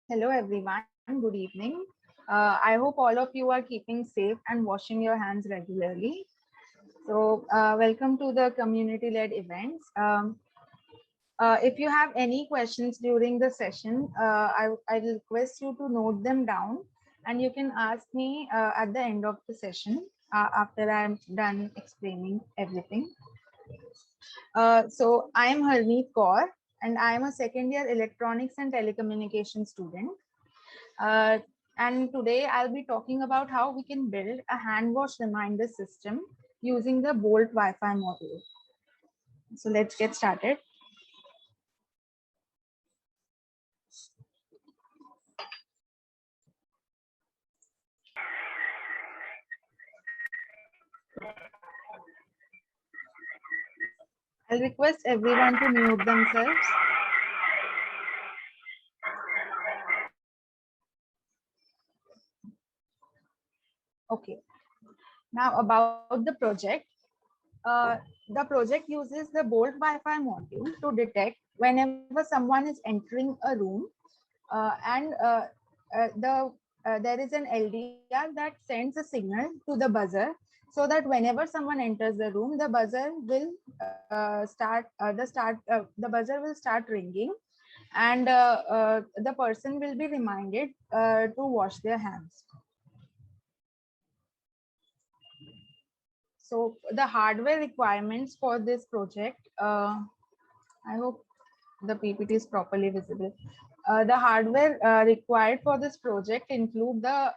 Hello everyone, good evening. I hope all of you are keeping safe and washing your hands regularly. Welcome to the community-led events. If you have any questions during the session, I will request you to note them down and you can ask me at the end of the session after I'm done explaining everything. I am Harneet Kaur and I am a second year electronics and telecommunication student. Uh, and today I'll be talking about how we can build a hand wash reminder system using the Bolt Wi-Fi module. So let's get started. I'll request everyone to mute themselves. Okay. Now about the project. Uh, the project uses the Bolt Wi-Fi module to detect whenever someone is entering a room there is an LDR that sends a signal to the buzzer so that whenever someone enters the room, the buzzer will the buzzer will start ringing, and the person will be reminded to wash their hands. So the hardware requirements for this project, I hope the PPT is properly visible. The hardware required for this project include the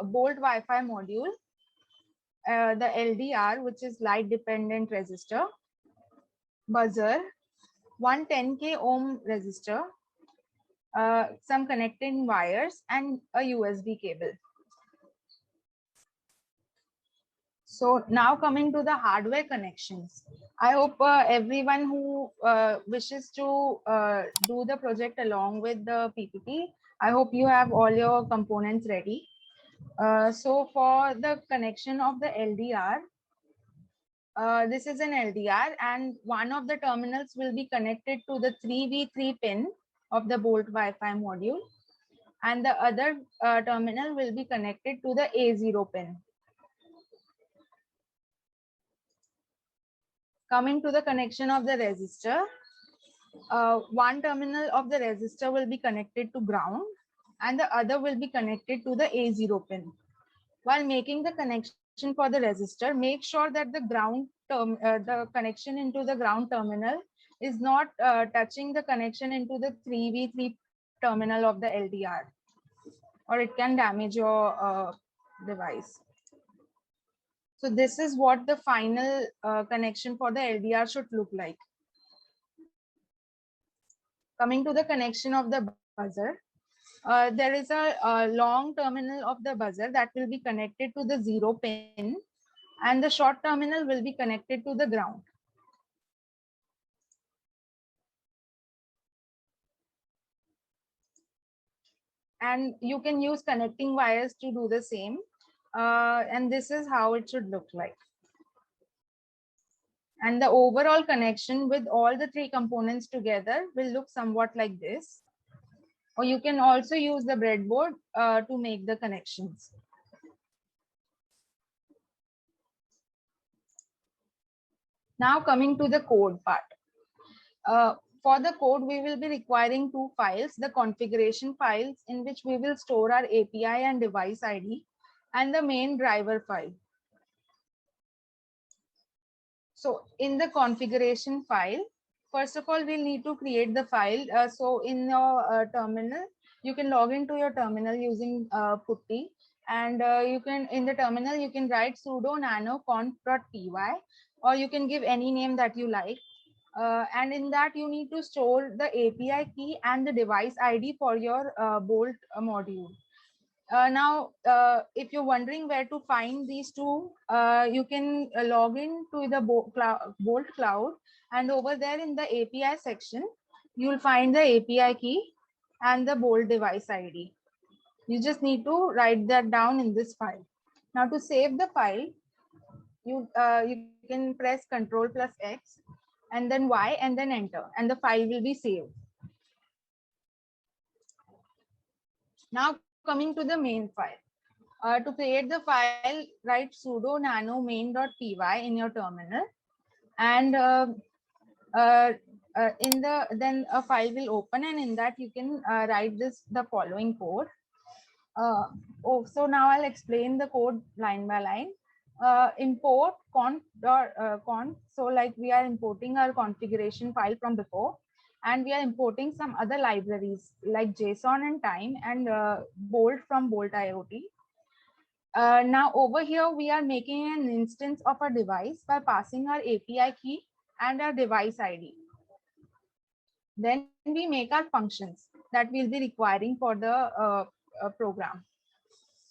Bolt Wi-Fi module, the LDR, which is light dependent resistor, buzzer, one 10K ohm resistor, some connecting wires, and a USB cable. So now coming to the hardware connections. I hope everyone who wishes to do the project along with the PPT, I hope you have all your components ready. So for the connection of the LDR, this is an LDR and one of the terminals will be connected to the 3v3 pin of the Bolt Wi-Fi module, and the other terminal will be connected to the A0 pin. Coming to the connection of the resistor, one terminal of the resistor will be connected to ground and the other will be connected to the A0 pin. While making the connection for the resistor, make sure that the connection into the ground terminal is not touching the connection into the 3v3 terminal of the LDR, or it can damage your device. So this is what the final connection for the LDR should look like. Coming to the connection of the buzzer, there is a long terminal of the buzzer that will be connected to the 0 pin, and the short terminal will be connected to the ground. And you can use connecting wires to do the same. And this is how it should look like. And the overall connection with all the three components together will look somewhat like this. Or you can also use the breadboard to make the connections. Now coming to the code part. For the code, we will be requiring two files, the configuration files in which we will store our API and device ID, and the main driver file. So in the configuration file, first of all, we'll need to create the file. So in your terminal, you can log into your terminal using putty, and you can, in the terminal, you can write sudo nano conf.py, or you can give any name that you like. And in that you need to store the API key and the device ID for your Bolt module. Now, if you're wondering where to find these two, you can log in to the Bolt Cloud, and over there in the API section, you'll find the API key and the Bolt device ID. You just need to write that down in this file. Now, to save the file, you can press Ctrl+X, and then Y, and then enter, and the file will be saved. Now coming to the main file. To create the file, write sudo nano main.py in your terminal, and then a file will open, and in that you can write the following code. So now I'll explain the code line by line. Import conf. So like we are importing our configuration file from before, and we are importing some other libraries like JSON and time, and Bolt from Bolt IoT. Now over here, we are making an instance of a device by passing our API key and our device ID. Then we make our functions that we'll be requiring for the program.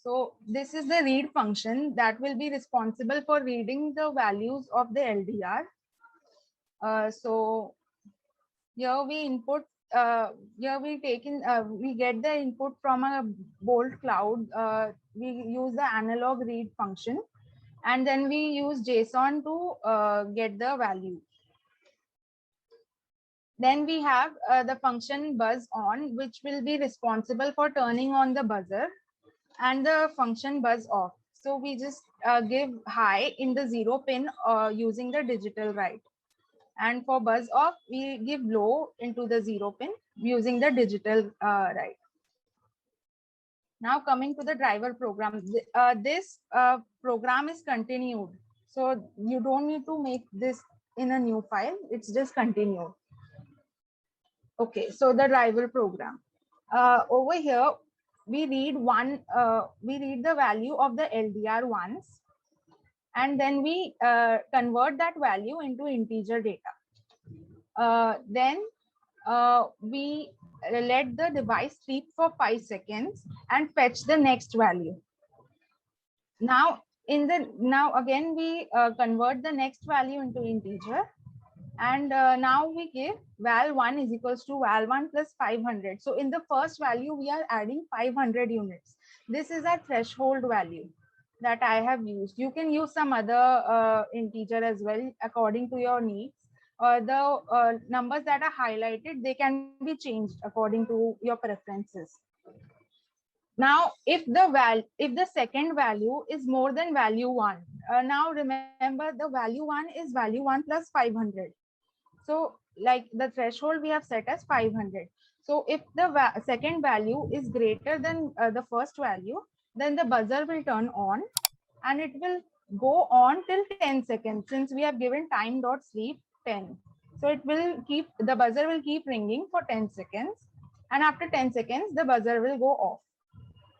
So this is the read function that will be responsible for reading the values of the LDR. So here we input, here we take in, we get the input from a Bolt cloud. We use the analog read function, and then we use JSON to get the value. Then we have the function buzz on, which will be responsible for turning on the buzzer, and the function buzz off. So we just give high in the 0 pin using the digital write. And for buzz off, we give low into the 0 pin using the digital write. Now coming to the driver program, this program is continued. So you don't need to make this in a new file, it's just continued. Okay, so the driver program. Over here, we read the value of the LDR once, and then we convert that value into integer data. Then we let the device sleep for 5 seconds and fetch the next value. Now again we convert the next value into integer, and now we give val1 is equals to val1 plus 500. So in the first value we are adding 500 units. This is a threshold value that I have used. You can use some other integer as well according to your needs. The numbers that are highlighted, they can be changed according to your preferences. Now, if the second value is more than value 1, now remember the value 1 is value 1 plus 500. So like the threshold we have set as 500. So if the second value is greater than the first value, then the buzzer will turn on, and it will go on till 10 seconds, since we have given time dot sleep 10. So the buzzer will keep ringing for 10 seconds, and after 10 seconds the buzzer will go off,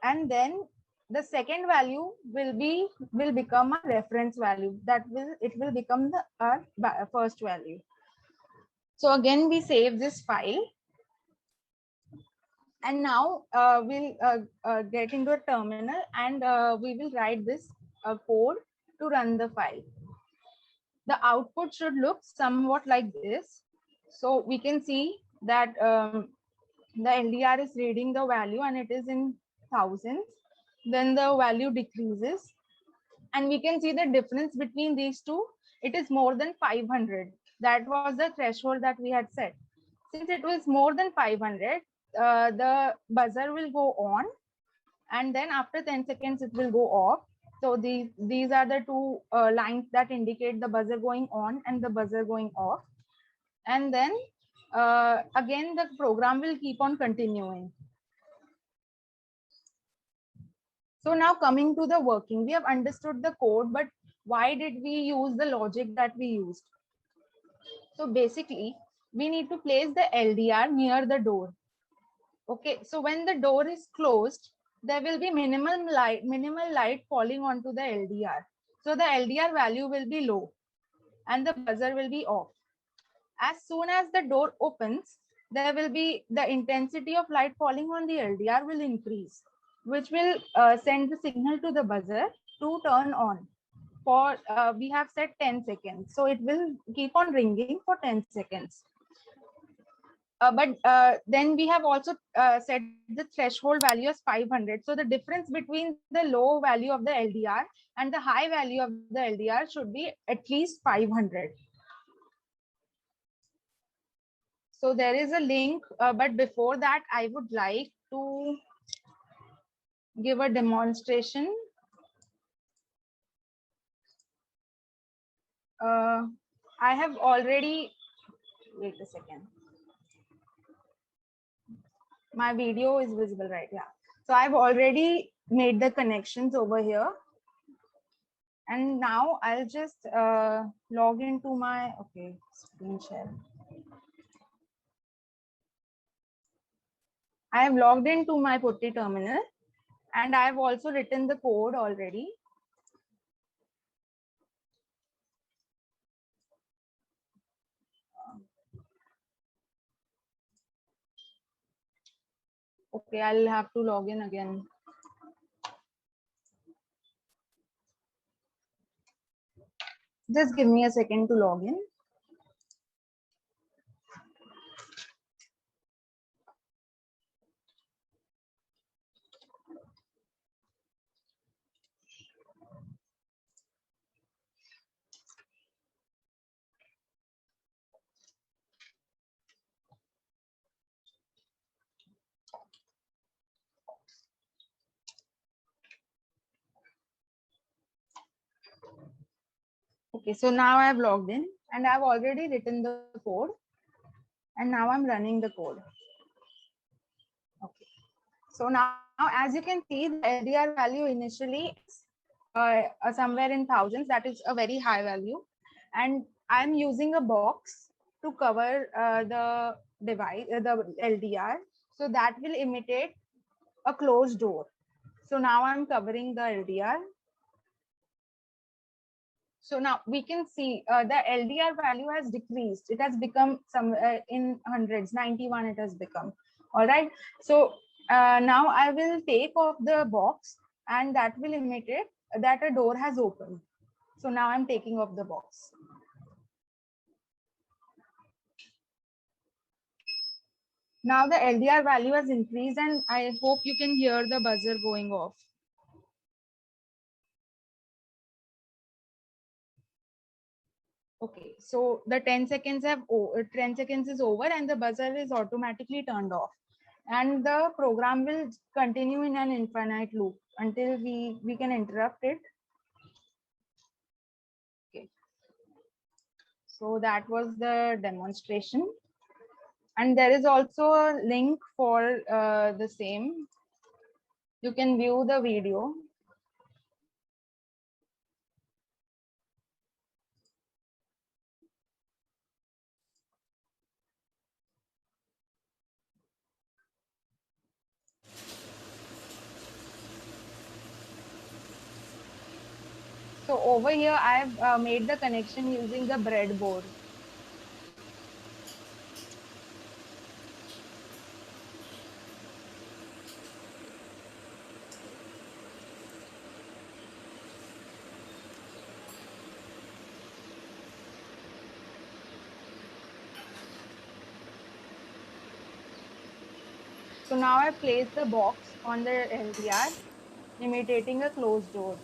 and then the second value will become a reference value. It will become our first value. So again we save this file, and now we'll get into a terminal, and we will write this code to run the file. The output should look somewhat like this. So we can see that the LDR is reading the value, and it is in thousands. Then the value decreases, and we can see the difference between these two. It is more than 500. That was the threshold that we had set. Since it was more than 500, the buzzer will go on, and then after 10 seconds it will go off. So these are the two lines that indicate the buzzer going on and the buzzer going off. And then again the program will keep on continuing. So now coming to the working, we have understood the code, but why did we use the logic that we used? So basically, we need to place the LDR near the door. Okay, so when the door is closed, there will be minimal light falling onto the LDR. So the LDR value will be low, and the buzzer will be off. As soon as the door opens, there will be the intensity of light falling on the LDR will increase, which will send the signal to the buzzer to turn on. For we have set 10 seconds, so it will keep on ringing for 10 seconds. But then we have also set the threshold value as 500. So the difference between the low value of the LDR and the high value of the LDR should be at least 500. So there is a link, but before that, I would like to give a demonstration. I have already, wait a second. My video is visible, right? Yeah. So I've already made the connections over here. And now I'll just log into my, okay, screen share. I have logged into my Putty terminal and I have also written the code already. Okay, I'll have to log in again. Just give me a second to log in. Okay, so now I have logged in and I've already written the code and now I'm running the code. Okay, so now as you can see, the LDR value initially is somewhere in thousands. That is a very high value, and I'm using a box to cover the device, the LDR, so that will imitate a closed door. So now I'm covering the LDR. So now we can see the LDR value has decreased. It has become some in hundreds, 91 it has become. All right. So now I will take off the box and that will imitate that a door has opened. So now I'm taking off the box. Now the LDR value has increased and I hope you can hear the buzzer going off. Okay, so the 10 seconds 10 seconds is over and the buzzer is automatically turned off. And the program will continue in an infinite loop until we can interrupt it. Okay. So that was the demonstration. And there is also a link for the same. You can view the video. So over here, I've made the connection using the breadboard. So now I place the box on the LDR, imitating a closed door.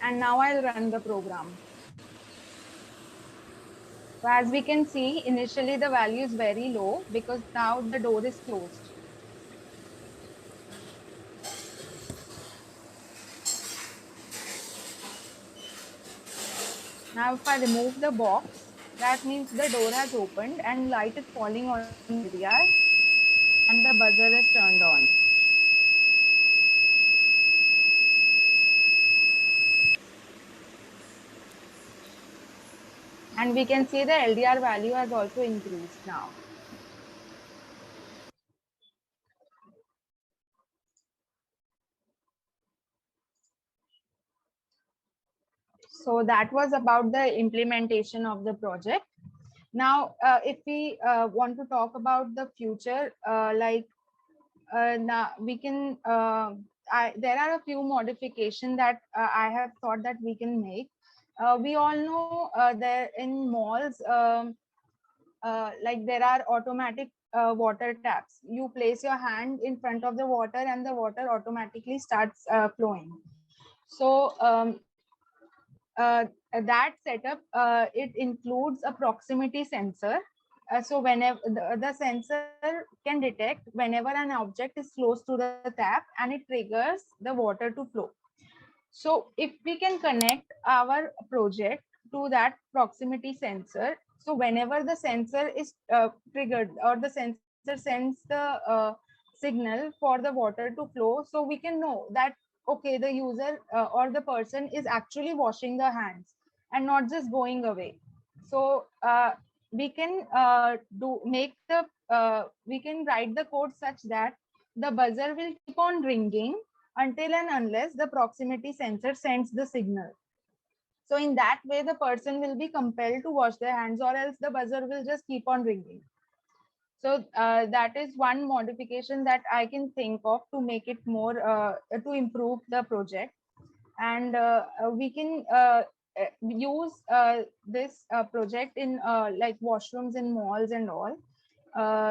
And now I'll run the program. So as we can see, initially the value is very low because now the door is closed. Now if I remove the box, that means the door has opened and light is falling on the LDR and the buzzer is turned on. And we can see the LDR value has also increased now. So that was about the implementation of the project. Now, if we want to talk about the future, now we can, there are a few modifications that I have thought that we can make. We all know there in malls, like there are automatic water taps. You place your hand in front of the water and the water automatically starts flowing. So that setup, it includes a proximity sensor So whenever the sensor can detect whenever an object is close to the tap, and it triggers the water to flow. So if we can connect our project to that proximity sensor, so whenever the sensor is triggered, or the sensor sends the signal for the water to flow, so we can know that okay, the user or the person is actually washing the hands and not just going away. So we can we can write the code such that the buzzer will keep on ringing until and unless the proximity sensor sends the signal. So in that way, the person will be compelled to wash their hands, or else the buzzer will just keep on ringing. So that is one modification that I can think of to make it more to improve the project. And we can use this project in like washrooms in malls and all.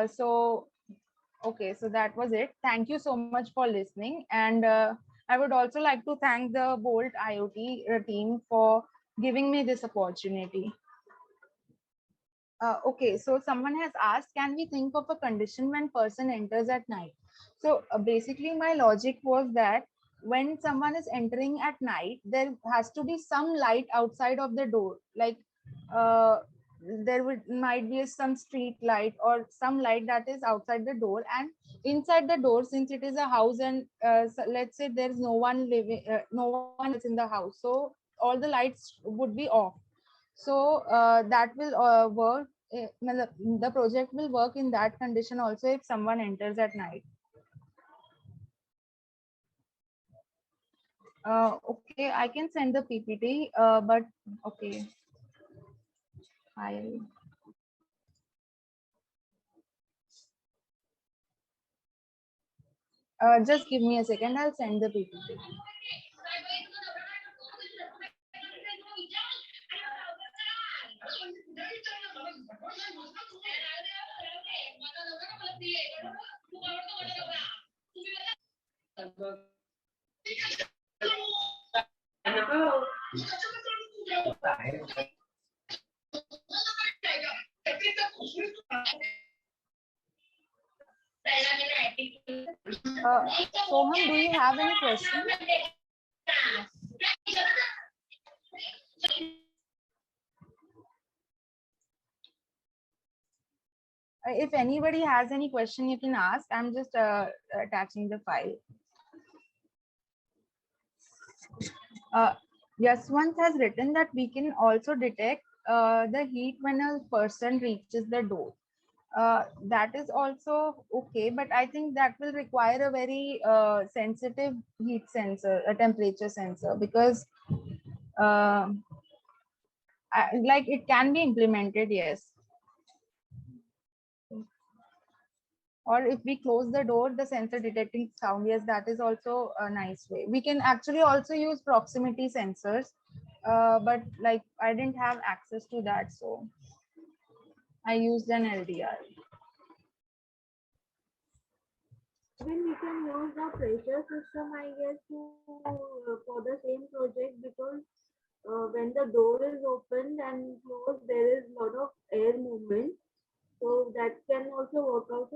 So okay, so that was it. Thank you so much for listening. And I would also like to thank the Bolt IoT team for giving me this opportunity. Okay, so someone has asked, can we think of a condition when person enters at night? So basically, my logic was that when someone is entering at night, there has to be some light outside of the door, like uh, there would might be some street light or some light that is outside the door, and inside the door, since it is a house, and so let's say there's no one living, no one else in the house, so all the lights would be off. So that will work. The project will work in that condition also if someone enters at night. Okay, I can send the PPT, but okay, I just give me a second. I'll send the PPT. Soham, do you have any question? If anybody has any question, you can ask. I'm just attaching the file. Yaswant has written that we can also detect the heat when a person reaches the door. That is also okay, but I think that will require a very sensitive heat sensor, a temperature sensor, because uh, like it can be implemented, yes. Or if we close the door, the sensor detecting sound, yes, that is also a nice way. We can actually also use proximity sensors, but like I didn't have access to that, so I used an LDR. Even we can use the pressure system, I guess, to for the same project, because when the door is opened and closed, there is a lot of air movement. So that can also work out.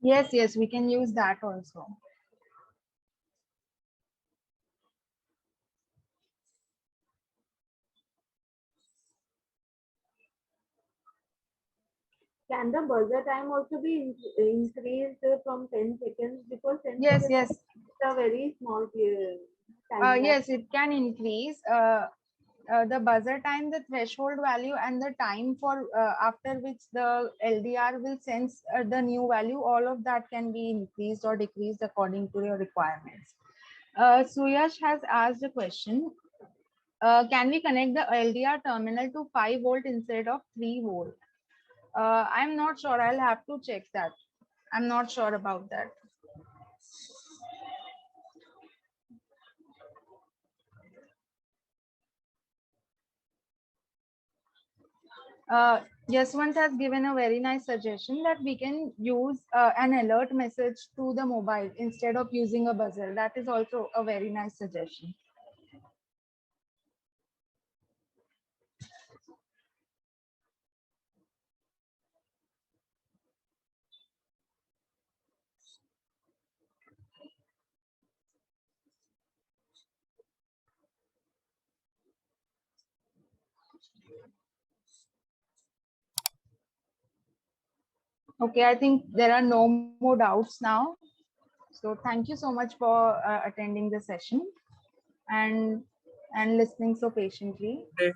Yes, yes, we can use that also. Can the buzzer time also be increased from 10 seconds? Because 10 Yes, seconds yes. is a very small time lapse. Yes, it can increase the buzzer time, the threshold value, and the time for after which the LDR will sense the new value. All of that can be increased or decreased according to your requirements. Suyash has asked a question. Can we connect the LDR terminal to 5 volt instead of 3 volt? I'm not sure. I'll have to check that. I'm not sure about that. Yaswant has given a very nice suggestion that we can use an alert message to the mobile instead of using a buzzer. That is also a very nice suggestion. Okay, I think there are no more doubts now. So thank you so much for attending the session and listening so patiently. Okay.